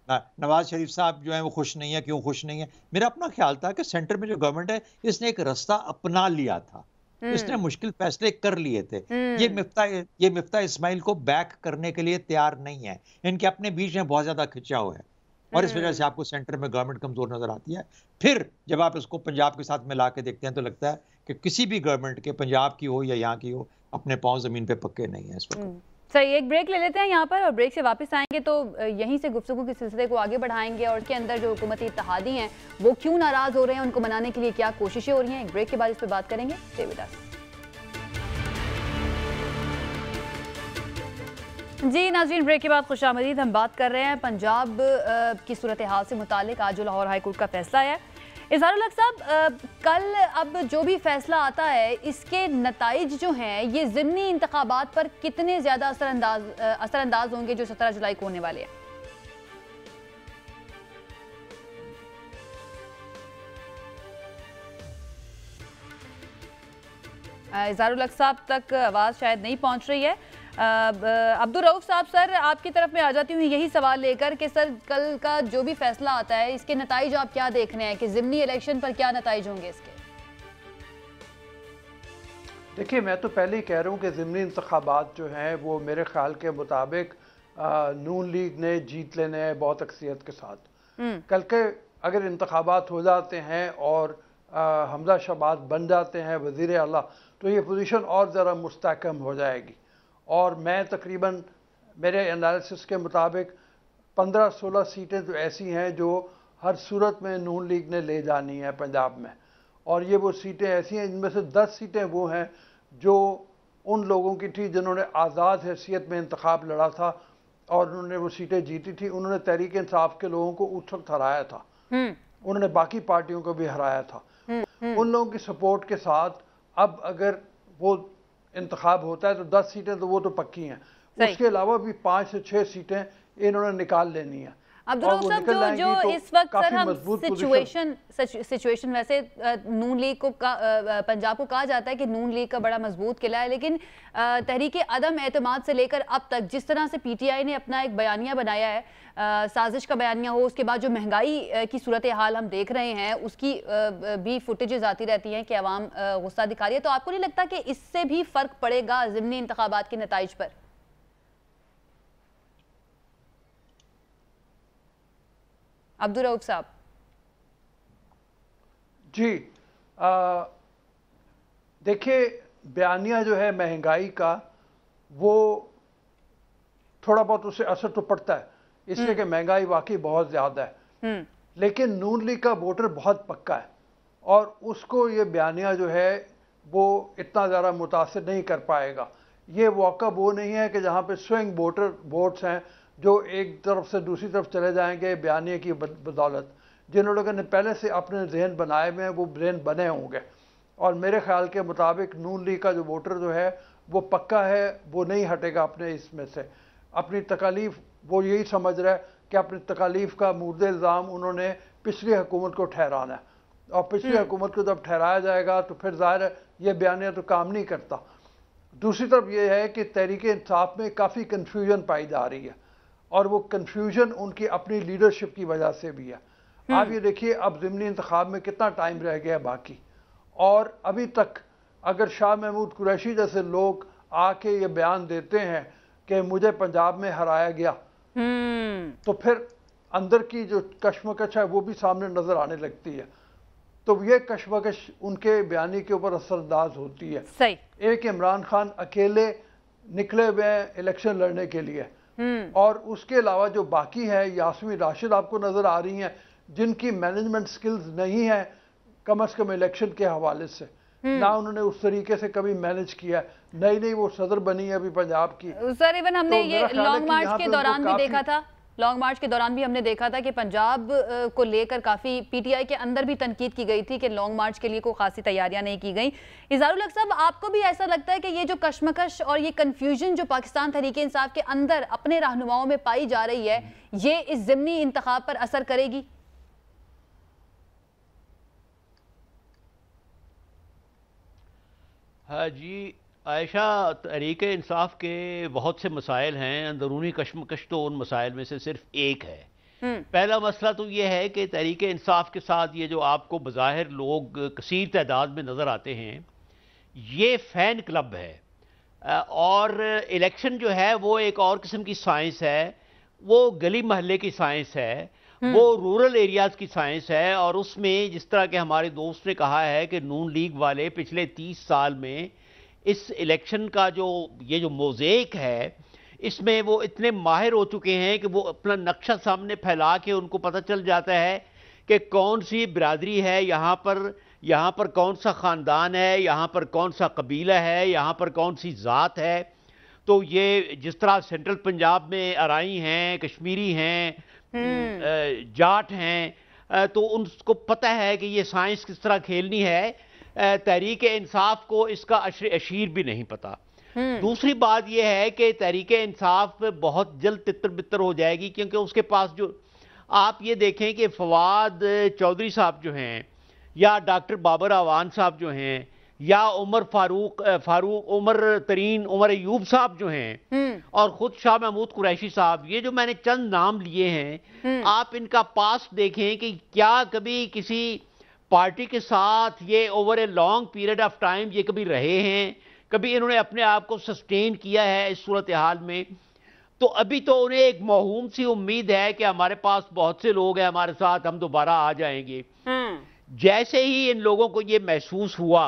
हैं? नवाज शरीफ साहब जो है वो खुश नहीं है, क्यों खुश नहीं है? मेरा अपना ख्याल था कि सेंटर में जो गवर्नमेंट है इसने एक रास्ता अपना लिया था, इसने मुश्किल फैसले कर लिए थे। ये मिफ्ता इस्माइल को बैक करने के लिए तैयार नहीं है। इनके अपने बीच में बहुत ज्यादा खिंचा हुआ है और इस वजह से आपको सेंटर में गवर्नमेंट कमजोर नजर आती है। फिर जब आप इसको पंजाब के साथ मिला के देखते हैं तो लगता है कि किसी भी गवर्नमेंट के, पंजाब की हो या यहाँ की हो, अपने पांव जमीन पे पक्के नहीं है इस वक्त। सही, एक ब्रेक ले लेते हैं यहाँ पर और ब्रेक से वापस आएंगे तो यहीं से गुफ्तगू के सिलसिले को आगे बढ़ाएंगे और उसके अंदर जो हुकूमती इत्तेहादी हैं वो क्यों नाराज हो रहे हैं, उनको मनाने के लिए क्या कोशिशें हो रही हैं। एक ब्रेक के बाद इस पर बात करेंगे। Stay with us. जी नाज़रीन, ब्रेक के बाद खुशामदीद। हम बात कर रहे हैं पंजाब की सूरत हाल से मुतालिक। आज जो लाहौर हाई कोर्ट का फैसला है, इज़हारुल हक साहब, कल अब जो भी फैसला आता है इसके नताइज जो हैं ये ज़िमनी इंतखाबात पर कितने ज़्यादा असरअंदाज होंगे जो 17 जुलाई को होने वाले हैं? इज़हारुल हक साहब तक आवाज़ शायद नहीं पहुंच रही है। अब्दुल रऊफ साहब, सर आपकी तरफ में आ जाती हूँ यही सवाल लेकर कि सर कल का जो भी फैसला आता है इसके नताइज आप क्या देख रहे हैं कि ज़िमनी इलेक्शन पर क्या नताइज होंगे इसके? देखिए, मैं तो पहले ही कह रहा हूँ कि ज़िमनी इंतखाबात जो हैं वो मेरे ख्याल के मुताबिक नून लीग ने जीत लेने हैं बहुत अक्सरियत के साथ। कल के अगर इंतखाबात हो जाते हैं और हमजा शहबाज बन जाते हैं वज़ीर आला तो ये पोजीशन और ज़रा मुस्तहकम हो जाएगी। और मैं तकरीबन मेरे एनालिसिस के मुताबिक 15-16 सीटें तो ऐसी हैं जो हर सूरत में नून लीग ने ले जानी है पंजाब में, और ये वो सीटें ऐसी हैं इनमें से 10 सीटें वो हैं जो उन लोगों की थी जिन्होंने आज़ाद हैसियत में इंतखाब लड़ा था और उन्होंने वो सीटें जीती थी। उन्होंने तहरीक इंसाफ के लोगों को उस वक्त हराया था, उन्होंने बाकी पार्टियों को भी हराया था। उन लोगों की सपोर्ट के साथ अब अगर वो इंतखाब होता है तो 10 सीटें तो वो तो पक्की हैं, उसके अलावा भी 5 से 6 सीटें इन्होंने निकाल लेनी है। अब्दुल रऊफ साहब, जो इस वक्त सर हम सिचुएशन वैसे नून लीग को पंजाब को कहा जाता है कि नून लीग का बड़ा मजबूत किला है, लेकिन तहरीक अदम एतमाद से लेकर अब तक जिस तरह से पीटीआई ने अपना एक बयानिया बनाया है, साजिश का बयानिया हो, उसके बाद जो महंगाई की सूरत हाल हम देख रहे हैं उसकी भी फुटेजेस आती रहती हैं कि अवाम गुस्सा दिखा रही है, तो आपको नहीं लगता कि इससे भी फर्क पड़ेगा ज़िमनी इंतखाबात के नताइज पर? अब्दुल रऊफ साहब जी, देखिए बयानिया जो है महंगाई का, वो थोड़ा बहुत उससे असर तो पड़ता है, इसलिए कि महंगाई वाकई बहुत ज्यादा है, लेकिन नून लीग का वोटर बहुत पक्का है और उसको ये बयानिया जो है वो इतना ज़्यादा मुतासिर नहीं कर पाएगा। ये मौका वो नहीं है कि जहाँ पे स्विंग वोट्स हैं जो एक तरफ से दूसरी तरफ चले जाएंगे बयानिया की बदौलत। जिन लोगों ने पहले से अपने जहन बनाए हुए हैं वो जहन बने होंगे, और मेरे ख्याल के मुताबिक नून लीग का जो वोटर जो है वो पक्का है, वो नहीं हटेगा अपने इसमें से। अपनी तकालीफ वो यही समझ रहा है कि अपनी तकालीफ का मुर्द इल्ज़ाम उन्होंने पिछली हुकूमत को ठहराना है, और पिछली हुकूमत को जब ठहराया जाएगा तो फिर ज़ाहिर है ये बयानिया तो काम नहीं करता। दूसरी तरफ ये है कि तहरीक इंसाफ में काफ़ी कन्फ्यूजन पाई जा रही है, और वो कन्फ्यूजन उनकी अपनी लीडरशिप की वजह से भी है। आप ये देखिए अब ज़िमनी इंतखाब में कितना टाइम रह गया बाकी, और अभी तक अगर शाह महमूद कुरैशी जैसे लोग आके ये बयान देते हैं कि मुझे पंजाब में हराया गया, तो फिर अंदर की जो कश्मकश है वो भी सामने नजर आने लगती है। तो ये कश्मकश उनके बयानी के ऊपर असरअंदाज होती है। सही। एक इमरान खान अकेले निकले हुए हैं इलेक्शन लड़ने के लिए, और उसके अलावा जो बाकी है यास्मीन राशिद आपको नजर आ रही हैं जिनकी मैनेजमेंट स्किल्स नहीं है कम अज कम इलेक्शन के हवाले से, ना उन्होंने उस तरीके से कभी मैनेज किया। नई वो सदर बनी है अभी पंजाब की। सर इवन हमने ये लॉन्ग मार्च के दौरान भी देखा था, लॉन्ग मार्च के दौरान भी हमने देखा था कि पंजाब को लेकर काफ़ी पीटीआई के अंदर भी तनकीद की गई थी कि लॉन्ग मार्च के लिए कोई खासी तैयारियां नहीं की गई। इज़हारुल हक साहब, आपको भी ऐसा लगता है कि ये जो कश्मकश और ये कन्फ्यूजन जो पाकिस्तान तहरीक इंसाफ के अंदर अपने रहनुमाओं में पाई जा रही है, ये इस ज़िमनी इंतखाब पर असर करेगी? हाँ जी आयशा, तहरीक इंसाफ के बहुत से मसाइल हैं, अंदरूनी कश्मकश तो उन मसाइल में से सिर्फ एक है। पहला मसला तो ये है कि तहरीक इंसाफ के साथ ये जो आपको बज़ाहिर लोग कसीर तादाद में नज़र आते हैं, ये फ़ैन क्लब है, और इलेक्शन जो है वो एक और किस्म की साइंस है, वो गली महल्ले की साइंस है, वो रूरल एरियाज़ की साइंस है। और उसमें जिस तरह के हमारे दोस्त ने कहा है कि नून लीग वाले पिछले 30 साल में इस इलेक्शन का ये जो मोज़ेक है, इसमें वो इतने माहिर हो चुके हैं कि वो अपना नक्शा सामने फैला के उनको पता चल जाता है कि कौन सी बिरादरी है यहाँ पर कौन सा ख़ानदान है, यहाँ पर कौन सा कबीला है, यहाँ पर कौन सी ज़ात है। तो ये जिस तरह सेंट्रल पंजाब में अराई हैं, कश्मीरी हैं, जाट हैं, तो उनको पता है कि ये साइंस किस तरह खेलनी है। तहरीक इंसाफ को इसका अशीर भी नहीं पता। दूसरी बात यह है कि तहरीक इंसाफ बहुत जल्द तितर बितर हो जाएगी, क्योंकि उसके पास जो आप ये देखें कि फवाद चौधरी साहब जो हैं, या डॉक्टर बाबर आवान साहब जो हैं, या उमर अयूब साहब जो हैं, और खुद शाह महमूद कुरैशी साहब, ये जो मैंने चंद नाम लिए हैं, आप इनका पास देखें कि क्या कभी किसी पार्टी के साथ ये over a long period of time ये कभी रहे हैं, कभी इन्होंने अपने आप को सस्टेन किया है इस सूरत हाल में। तो अभी तो उन्हें एक मौहूम सी उम्मीद है कि हमारे पास बहुत से लोग हैं हमारे साथ, हम दोबारा आ जाएंगे। जैसे ही इन लोगों को ये महसूस हुआ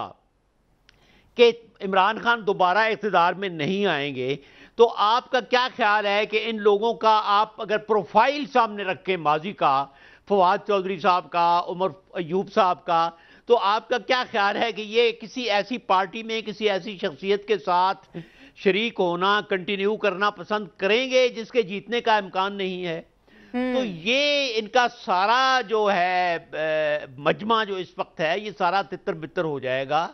कि इमरान खान दोबारा इक़्तिदार में नहीं आएंगे, तो आपका क्या ख्याल है कि इन लोगों का आप अगर प्रोफाइल सामने रखें माजी का, फवाद चौधरी साहब का, उमर अयूब साहब का, तो आपका क्या ख्याल है कि ये किसी ऐसी पार्टी में किसी ऐसी शख्सियत के साथ शरीक होना, कंटिन्यू करना पसंद करेंगे जिसके जीतने का इम्कान नहीं है? तो ये इनका सारा जो है मजमा जो इस वक्त है, ये सारा तितर बितर हो जाएगा।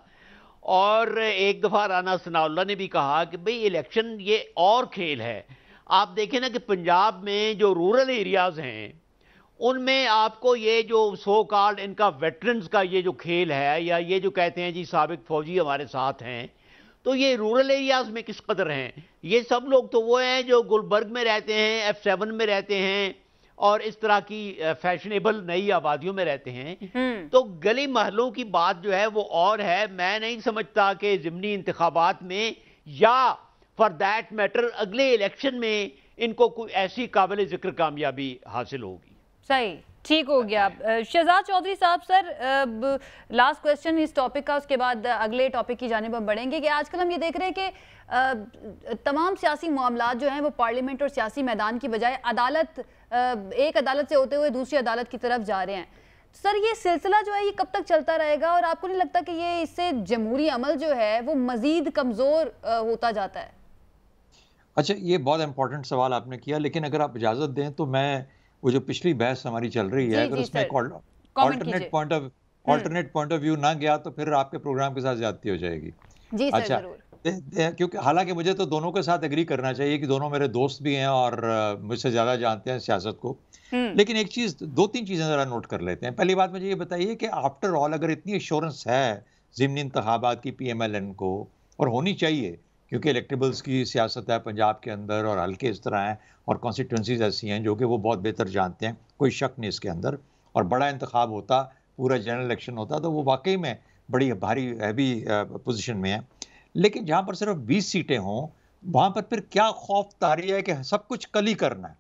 और एक दफ़ा राना सनाउल्लाह ने भी कहा कि भाई इलेक्शन ये और खेल है, आप देखें ना कि पंजाब में जो रूरल एरियाज हैं उनमें आपको ये जो सो कॉल्ड इनका वेटरन्स का ये जो खेल है, या ये जो कहते हैं जी साबिक फौजी हमारे साथ हैं, तो ये रूरल एरियाज में किस कदर हैं? ये सब लोग तो वो हैं जो गुलबर्ग में रहते हैं, F7 में रहते हैं और इस तरह की फैशनेबल नई आबादियों में रहते हैं। तो गली महलों की बात जो है वो और है। मैं नहीं समझता कि ज़िमनी इंतखाबात में या फॉर दैट मैटर अगले इलेक्शन में इनको कोई ऐसी काबिल जिक्र कामयाबी हासिल होगी। सही, ठीक हो गया। शहजाद चौधरी साहब, सर लास्ट क्वेश्चन इस टॉपिक का, उसके बाद अगले टॉपिक की जानिब हम बढ़ेंगे कि आजकल हम ये देख रहे हैं कि तमाम सियासी मामलात जो हैं वो पार्लियामेंट और सियासी मैदान की बजाय अदालत, एक अदालत से होते हुए दूसरी अदालत की तरफ जा रहे हैं। सर ये सिलसिला जो है ये कब तक चलता रहेगा, और आपको नहीं लगता कि ये इससे जमहूरी अमल जो है वो मजीद कमज़ोर होता जाता है? अच्छा, ये बहुत इंपॉर्टेंट सवाल आपने किया, लेकिन अगर आप इजाज़त दें तो मैं वो जो पिछली बहस हमारी चल रही है, अगर उसमें ऑल्टरनेट पॉइंट ऑफ व्यू ना गया तो फिर आपके प्रोग्राम के साथ ज्यादती हो जाएगी। जी सर, अच्छा, क्योंकि हालांकि मुझे तो दोनों के साथ एग्री करना चाहिए कि दोनों मेरे दोस्त भी हैं और मुझसे ज्यादा जानते हैं सियासत को, लेकिन एक चीज, दो तीन चीजें जरा नोट कर लेते हैं। पहली बात मुझे ये बताइए कि आफ्टर ऑल अगर इतनी एश्योरेंस है ज़िमनी इंतखाबात की PMLN को, और होनी चाहिए क्योंकि इलेक्टेबल्स की सियासत है पंजाब के अंदर और हल्के इस तरह हैं और कॉन्स्टिट्यूंसीज ऐसी हैं जो कि वो बहुत बेहतर जानते हैं, कोई शक नहीं इसके अंदर, और बड़ा इंतखाब होता, पूरा जनरल इलेक्शन होता तो वो वाकई में बड़ी भारी हैवी पोजीशन में है। लेकिन जहाँ पर सिर्फ 20 सीटें हों वहाँ पर फिर क्या खौफ तारी है कि सब कुछ कल ही करना है।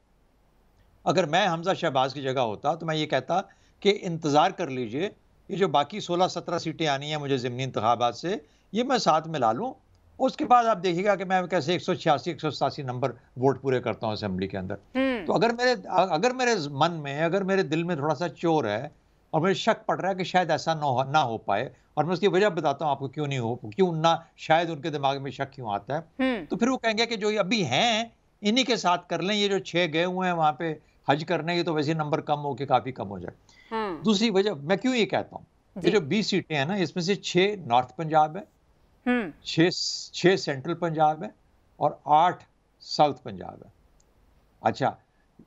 अगर मैं हमजा शहबाज की जगह होता तो मैं ये कहता कि इंतज़ार कर लीजिए, ये जो बाकी 16-17 सीटें आनी हैं मुझे ज़िमनी इंतखाबात से, ये मैं साथ में ला लूँ, उसके बाद आप देखिएगा कि मैं कैसे 186-187 नंबर वोट पूरे करता हूँ असेंबली के अंदर। तो अगर मेरे मन में, अगर मेरे दिल में थोड़ा सा चोर है और मुझे शक पड़ रहा है कि शायद ऐसा ना हो पाए, और मैं उसकी वजह बताता हूँ आपको क्यों ना शायद उनके दिमाग में शक क्यों आता है, तो फिर वो कहेंगे कि जो अभी हैं इन्हीं के साथ कर लें, ये जो 6 गए हुए हैं वहां पे हज करने, ये तो वैसे नंबर कम हो के काफी कम हो जाए। दूसरी वजह मैं क्यों ये कहता हूँ, ये जो 20 सीटें हैं ना, इसमें से 6 नॉर्थ पंजाब है, 6 सेंट्रल पंजाब है और 8 साउथ पंजाब है। अच्छा,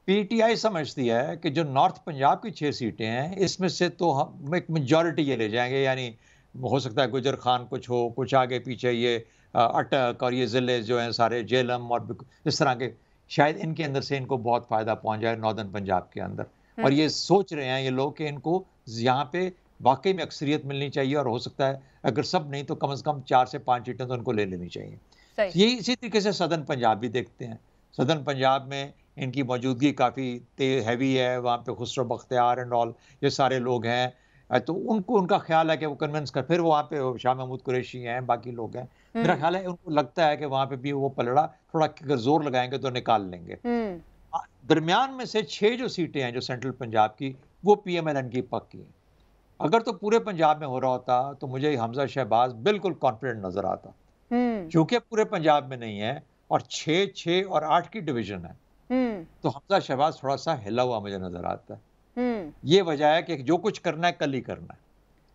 PTI समझती है कि जो नॉर्थ पंजाब की 6 सीटें हैं इसमें से तो हम एक मेजॉरिटी ये ले जाएंगे, यानी हो सकता है गुजर खान कुछ आगे पीछे ये अटक और ये ज़िले जो हैं सारे जेलम और इस तरह के, शायद इनके अंदर से इनको बहुत फायदा पहुंच जाए नॉर्दर्न पंजाब के अंदर, और ये सोच रहे हैं ये लोग कि इनको यहाँ पे वाकई में अक्सरियत मिलनी चाहिए, और हो सकता है अगर सब नहीं तो कम से कम 4 से 5 सीटें तो उनको ले लेनी चाहिए। ये इसी तरीके से सदर्न पंजाब भी देखते हैं, सदर्न पंजाब में इनकी मौजूदगी काफ़ी हैवी है, वहाँ पे खुसरो बख्तियार एंड ऑल ये सारे लोग हैं, तो उनका ख्याल है कि वो कन्विंस कर, फिर वहाँ पे शाह महमूद कुरैशी हैं, बाकी लोग हैं, मेरा ख्याल है उनको लगता है कि वहाँ पे भी वो पलड़ा थोड़ा अगर जोर लगाएंगे तो निकाल लेंगे। दरमियान में से 6 जो सीटें हैं जो सेंट्रल पंजाब की, वो PMLN की पक्की हैं। अगर तो पूरे पंजाब में हो रहा होता तो मुझे हमजा शहबाज बिल्कुल कॉन्फिडेंट नजर आता, क्योंकि पूरे पंजाब में नहीं है और 6 और 8 की डिवीजन है, तो हमजा शहबाज थोड़ा सा हिला हुआ मुझे नजर आता है। ये वजह है कि जो कुछ करना है कल ही करना है,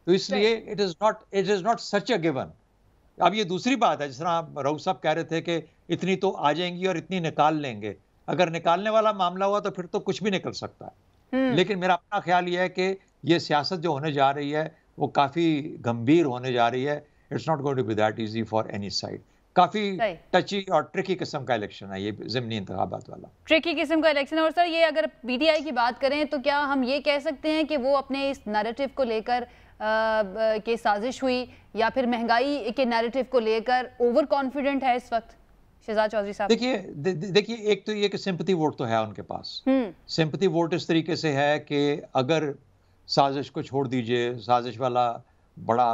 तो इसलिए it is not such a given. अब ये दूसरी बात है, जिस तरह रऊफ साहब कह रहे थे कि इतनी तो आ जाएंगी और इतनी निकाल लेंगे, अगर निकालने वाला मामला हुआ तो फिर तो कुछ भी निकल सकता है। लेकिन मेरा अपना ख्याल ये है कि ये सियासत जो होने जा रही है वो काफी गंभीर होने जा रही है। It's not going to be that easy for any side. काफी टची और ट्रिकी किस्म का इलेक्शन है ये ज़िमनी इंतखाबात वाला, ट्रिकी किस्म का इलेक्शन है। और सर ये अगर PTI की बात करें तो क्या हम ये कह सकते हैं कि वो अपने इस नैरेटिव को लेकर के साजिश हुई, या फिर महंगाई के नैरेटिव को लेकर ओवर कॉन्फिडेंट है इस वक्त? शहजाद चौधरी साहब, देखिए एक तो ये कि सिंपैथी वोट तो है उनके पास। सिंपैथी वोट इस तरीके से है कि अगर साजिश को छोड़ दीजिए, साजिश वाला बड़ा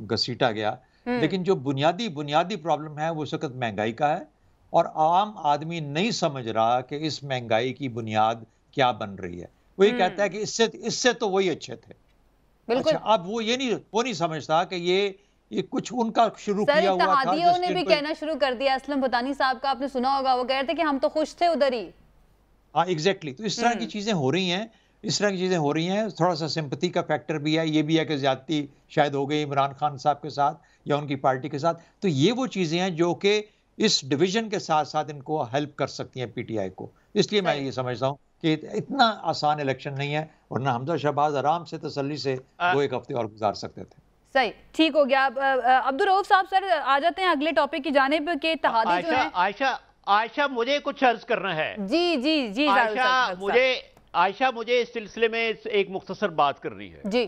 घसीटा गया, लेकिन जो बुनियादी प्रॉब्लम है वो इस वक्त महंगाई का है, और आम आदमी नहीं समझ रहा कि इस महंगाई की बुनियाद क्या बन रही है। वो ये कहता है कि इससे तो वही अच्छे थे। अच्छा, अब वो नहीं समझता कि ये कुछ उनका शुरू किया हुआ था। इत्तेहादियों ने भी कहना शुरू कर दिया। असलम भतानी साहब का आपने सुना होगा, वो कह रहे थे कि हम तो खुश थे उधर ही। हाँ, एग्जैक्टली। तो इस तरह की चीजें हो रही हैं, थोड़ा सा सिंपैथी का फैक्टर भी है, ये भी है कि ज्यादती शायद हो गई इमरान खान साहब के साथ या उनकी पार्टी के साथ। तो ये वो चीजें हैं जो कि इस डिवीजन के साथ साथ इनको हेल्प कर सकती हैं पीटीआई को। इसलिए मैं ये समझता हूँ कि इतना आसान इलेक्शन नहीं है, वरना हमजा शहबाज आराम से तसल्ली से 2-1 हफ्ते और गुजार सकते थे। सही, ठीक हो गया। अब्दुल रऊफ साहब सर आ जाते हैं अगले टॉपिक की जानिब के इत्तेहादी जो है। आयशा मुझे कुछ अर्ज करना है। जी जी जी आयशा मुझे इस सिलसिले में एक मुख्तसर बात करनी है जी।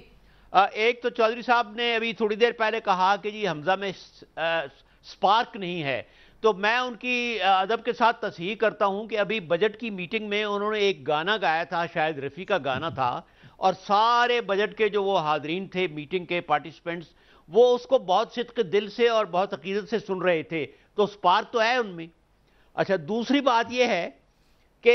एक तो चौधरी साहब ने अभी थोड़ी देर पहले कहा कि जी हमजा में स्पार्क नहीं है, तो मैं उनकी अदब के साथ तस्हीह करता हूं कि अभी बजट की मीटिंग में उन्होंने एक गाना गाया था, शायद रफ़ी का गाना था, और सारे बजट के जो वो हाज़रीन थे, मीटिंग के पार्टिसिपेंट्स, वो उसको बहुत सिद्क़ दिल से और बहुत अकीदत से सुन रहे थे, तो स्पार्क तो है उनमें। अच्छा, दूसरी बात यह है कि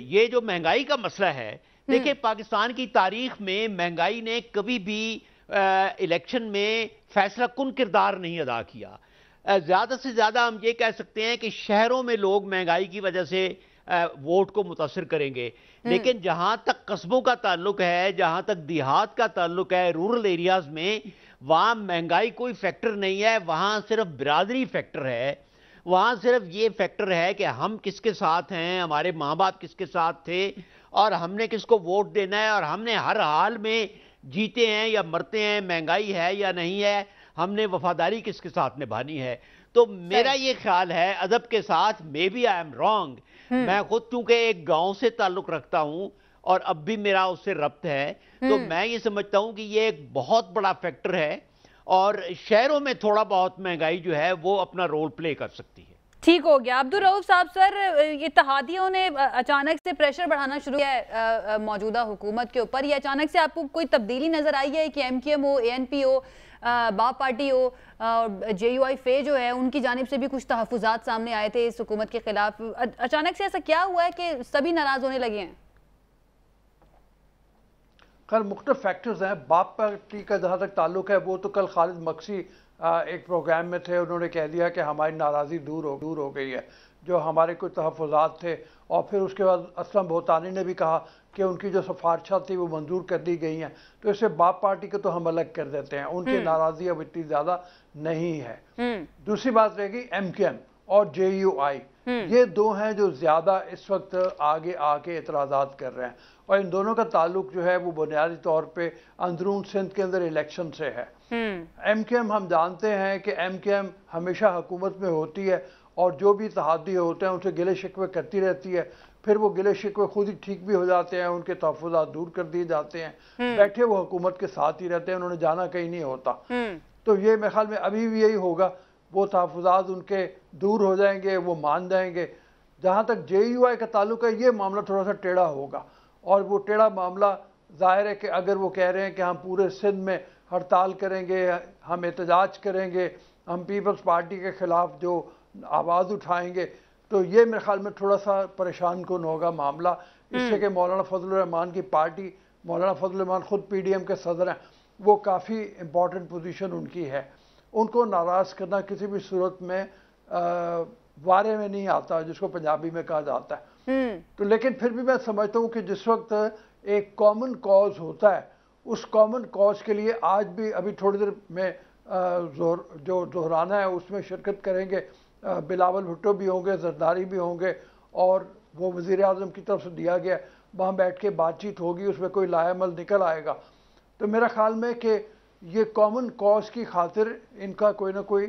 ये जो महंगाई का मसला है, देखिए पाकिस्तान की तारीख में महंगाई ने कभी भी इलेक्शन में फैसला कुन किरदार नहीं अदा किया। ज़्यादा से ज़्यादा हम ये कह सकते हैं कि शहरों में लोग महंगाई की वजह से वोट को मुतासिर करेंगे, लेकिन जहां तक कस्बों का ताल्लुक है, जहां तक देहात का ताल्लुक है, रूरल एरियाज में, वहां महंगाई कोई फैक्टर नहीं है, वहां सिर्फ बिरादरी फैक्टर है। वहां सिर्फ ये फैक्टर है कि हम किसके साथ हैं, हमारे माँ बाप किसके साथ थे और हमने किसको वोट देना है, और हमने हर हाल में जीते हैं या मरते हैं, महंगाई है या नहीं है, हमने वफादारी किसके साथ निभानी है। तो मेरा ये ख्याल है, अदब के साथ, maybe I am wrong, मैं खुद चूंकि एक गांव से ताल्लुक रखता हूं और अब भी मेरा उससे रब्त है, तो मैं ये समझता हूं कि ये एक बहुत बड़ा फैक्टर है और शहरों में थोड़ा बहुत महंगाई जो है वो अपना रोल प्ले कर सकती है। ठीक हो गया। अब्दुल रऊफ साहब सर, इत्तेहादियों ने अचानक से प्रेशर बढ़ाना शुरू किया है मौजूदा हुकूमत के ऊपर, ये अचानक से आपको कोई तब्दीली नजर आई है कि एमक्यूएम हो, एएनपी हो, बाप पार्टी हो, जेयूआई फे जो है उनकी जानिब से भी कुछ तहफ़्फ़ुज़ात सामने आए थे इस हुकूमत के खिलाफ, अचानक से ऐसा क्या हुआ है कि सभी नाराज होने लगे हैं? खैर मुख्तलिफ फैक्टर्स हैं। बाप पार्टी का जहाँ तक ताल्लुक है, वो तो कल खालिद मक्सी एक प्रोग्राम में थे, उन्होंने कह दिया कि हमारी नाराज़गी दूर हो गई है, जो हमारे कुछ तहफ़्फ़ुज़ात थे। और फिर उसके बाद असलम बोतानी ने भी कहा कि उनकी जो सिफारिशात थी वो मंजूर कर दी गई हैं, तो इससे बाप पार्टी को तो हम अलग कर देते हैं, उनकी नाराज़गी अब इतनी ज़्यादा नहीं है। दूसरी बात रहेगी एमक्यूएम और जेयूआई, ये दो हैं जो ज़्यादा इस वक्त आगे आके एतराज़ात कर रहे हैं, और इन दोनों का ताल्लुक जो है वो बुनियादी तौर पे अंदरून सिंध के अंदर इलेक्शन से है। एमक्यूएम, हम जानते हैं कि एमक्यूएम हमेशा हुकूमत में होती है और जो भी इत्तेहादी होते हैं उनसे गिले शिकवे करती रहती है, फिर वो गिले शिकवे खुद ही ठीक भी हो जाते हैं, उनके तहफ़्फ़ुज़ात दूर कर दिए जाते हैं, बैठे वो हुकूमत के साथ ही रहते हैं, उन्होंने जाना कहीं नहीं होता। तो ये मेरे ख्याल में अभी भी यही होगा, वो तहफ़्फ़ुज़ात उनके दूर हो जाएंगे, वो मान जाएंगे। जहाँ तक जेयूआई का ताल्लुक है, ये मामला थोड़ा सा टेढ़ा होगा, और वो टेढ़ा मामला ज़ाहिर है कि अगर वो कह रहे हैं कि हम पूरे सिंध में हड़ताल करेंगे, हम एहतजाज करेंगे, हम पीपल्स पार्टी के ख़िलाफ़ जो आवाज़ उठाएंगे, तो ये मेरे ख्याल में थोड़ा सा परेशान कौन होगा मामला, इससे कि मौलाना फजलुर रहमान की पार्टी, मौलाना फजलुर रहमान ख़ुद पीडीएम के सदर हैं, वो काफ़ी इम्पॉर्टेंट पोजीशन उनकी है, उनको नाराज़ करना किसी भी सूरत में वारे में नहीं आता, जिसको पंजाबी में कहा जाता है। तो लेकिन फिर भी मैं समझता हूँ कि जिस वक्त एक कॉमन कॉज होता है, उस कॉमन कॉज के लिए आज भी अभी थोड़ी देर में जो दोहराना है उसमें शिरकत करेंगे, बिलावल भुट्टो भी होंगे, जरदारी भी होंगे, और वो वज़ीर आज़म की तरफ से दिया गया, वहाँ बैठ के बातचीत होगी, उसमें कोई लाएमल निकल आएगा। तो मेरा ख्याल में कि ये कॉमन कॉज की खातिर इनका कोई ना कोई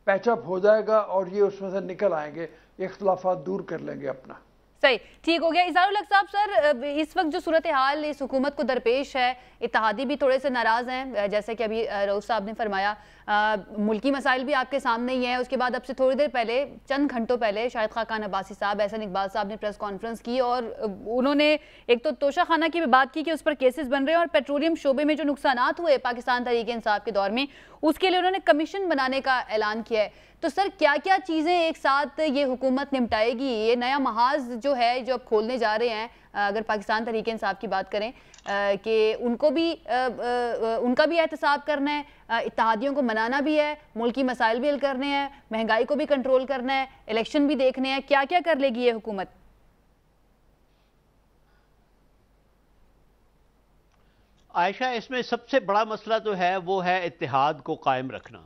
पैचअप हो जाएगा और ये उसमें से निकल आएंगे, इख्तलाफात दूर कर लेंगे अपना। सही, ठीक हो गया। इज़हारुल हक साहब सर, इस वक्त जो सूरत हाल इस हुकूमत को दरपेश है, इत्तेहादी भी थोड़े से नाराज़ हैं, जैसे कि अभी रऊफ साहब ने फरमाया, मुल्की मसाइल भी आपके सामने ही हैं। उसके बाद अब से थोड़ी देर पहले, चंद घंटों पहले, शाहिद खाकान अब्बासी साहब, एहसन इकबाल साहब ने प्रेस कॉन्फ्रेंस की और उन्होंने एक तो तोशा खाना की भी बात की कि उस पर केसेस बन रहे हैं, और पेट्रोलियम शोबे में जो नुकसानात हुए पाकिस्तान तहरीक इंसाफ के दौर में, उसके लिए उन्होंने कमीशन बनाने का ऐलान किया है। तो सर, क्या क्या चीज़ें एक साथ ये हुकूमत निपटाएगी? ये नया महाज जो है, जो अब खोलने जा रहे हैं, अगर पाकिस्तान तहरीक इंसाफ की बात करें, कि उनको भी उनका भी एहतसाब करना है, इत्तेहादियों को मनाना भी है, मुल्की मसाइल भी हल करने हैं, महंगाई को भी कंट्रोल करना है, इलेक्शन भी देखने हैं, क्या क्या कर लेगी ये हुकूमत? आयशा, इसमें सबसे बड़ा मसला जो है वो है इत्तेहाद को कायम रखना,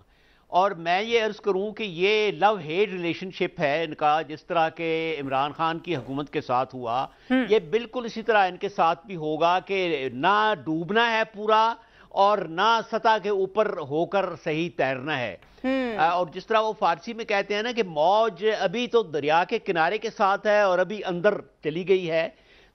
और मैं ये अर्ज करूं कि ये लव हेट रिलेशनशिप है इनका, जिस तरह के इमरान खान की हुकूमत के साथ हुआ, ये बिल्कुल इसी तरह इनके साथ भी होगा कि ना डूबना है पूरा और ना सतह के ऊपर होकर सही तैरना है। और जिस तरह वो फारसी में कहते हैं ना कि मौज अभी तो दरिया के किनारे के साथ है और अभी अंदर चली गई है,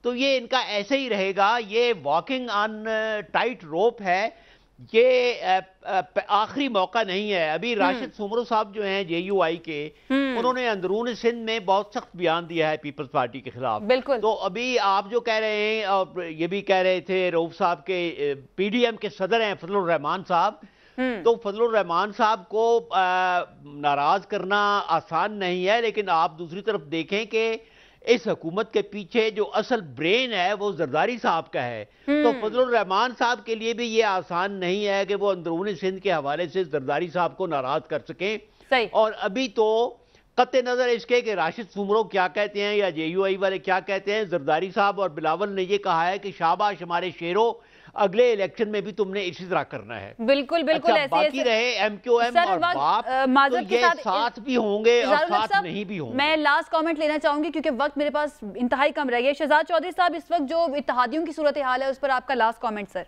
तो ये इनका ऐसे ही रहेगा। ये वॉकिंग ऑन टाइट रोप है, ये आखिरी मौका नहीं है। अभी राशिद सुमरो साहब जो हैं JUI के, उन्होंने अंदरून सिंध में बहुत सख्त बयान दिया है पीपल्स पार्टी के खिलाफ। बिल्कुल। तो अभी आप जो कह रहे हैं, और ये भी कह रहे थे रऊफ साहब के PDM के सदर हैं फजलुर रहमान साहब, तो फजलुर रहमान साहब को नाराज करना आसान नहीं है, लेकिन आप दूसरी तरफ देखें कि इस हुकूमत के पीछे जो असल ब्रेन है वो जरदारी साहब का है। तो फजलुर रहमान साहब के लिए भी ये आसान नहीं है कि वो अंदरूनी सिंध के हवाले से जरदारी साहब को नाराज कर सकें। सही। और अभी तो कत्ते नजर इसके कि राशिद सुमरो क्या कहते हैं या JUI वाले क्या कहते हैं, जरदारी साहब और बिलावल ने ये कहा है कि शाबाश हमारे शेरों, अगले इलेक्शन में भी तुमने इसी तरह करना है। बिल्कुल बिल्कुल। अच्छा, बाकी रहे MQM और बाप, तो ये साथ भी होंगे और साथ नहीं भी होंगे। मैं लास्ट कमेंट लेना चाहूंगी क्योंकि वक्त मेरे पास इंतहाई कम रह गया। शहजाद चौधरी साहब, इस वक्त जो इत्तेहादियों की सूरत हाल है उस पर आपका लास्ट कमेंट सर।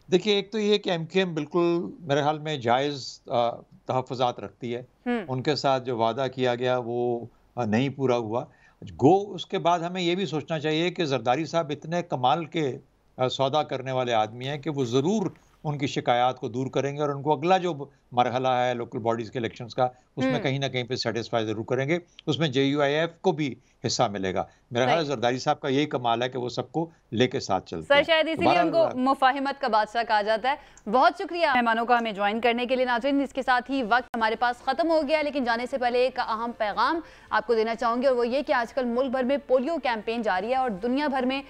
देखिए, एक तो ये कि MQM बिल्कुल मेरे ख्याल में जायज तहफ़्फ़ुज़ात रखती है। उनके साथ जो वादा किया गया वो नहीं पूरा हुआ। उसके बाद हमें ये भी सोचना चाहिए कि जरदारी साहब इतने कमाल के सौदा करने वाले आदमी हैं कि वो ज़रूर उनकी शिकायत को दूर करेंगे और उनको अगला जो मरहला है लोकल बॉडीज़ के इलेक्शंस का, उसमें कहीं ना कहीं पे सेटिस्फाई ज़रूर करेंगे। उसमें JUIF को भी हिस्सा मिलेगा। मेरा ख्याल है जरदारी साहब का यही कमाल है कि वो सबको लेके साथ चलते हैं। शायद इसीलिए उनको मुफाहिमत का बादशाह कहा जाता है। बहुत शुक्रिया मेहमानों का हमें ज्वाइन करने के लिए। नाज़रीन, इसके साथ ही वक्त हमारे पास ख़त्म हो गया, लेकिन जाने से पहले एक अहम पैगाम आपको देना चाहूँगी, और वो ये कि आजकल मुल्क भर में पोलियो कैंपेन जारी है और दुनिया भर में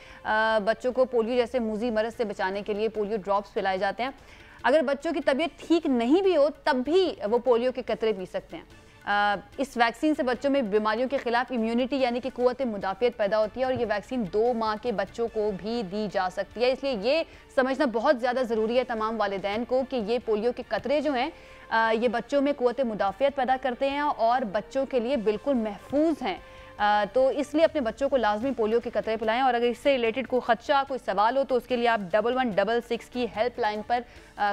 बच्चों को पोलियो जैसे मूजी मरज़ से बचाने के लिए पोलियो ड्रॉप्स पिलाए जाते हैं। अगर बच्चों की तबीयत ठीक नहीं भी हो तब भी वो पोलियो के कतरे पी सकते हैं। इस वैक्सीन से बच्चों में बीमारियों के खिलाफ इम्यूनिटी यानी कि कुव्वत मुदाफ़ियत पैदा होती है और ये वैक्सीन 2 माह के बच्चों को भी दी जा सकती है। इसलिए ये समझना बहुत ज़्यादा ज़रूरी है तमाम वालिदैन को कि ये पोलियो के कतरे जो हैं ये बच्चों में कुव्वत मुदाफ़ियत पैदा करते हैं और बच्चों के लिए बिल्कुल महफूज हैं। तो इसलिए अपने बच्चों को लाजमी पोलियो के कतरे पिलाएं। और अगर इससे रिलेटेड कोई खदशा, कोई सवाल हो तो उसके लिए आप 1166 की हेल्पलाइन पर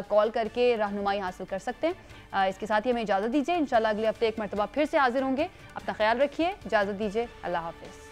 कॉल करके रहनुमाई हासिल कर सकते हैं। इसके साथ ही हमें इजाज़त दीजिए। इंशाल्लाह अगले हफ्ते एक मरतबा फिर से हाजिर होंगे। अपना ख्याल रखिए, इजाज़त दीजिए, अल्लाह हाफिज़।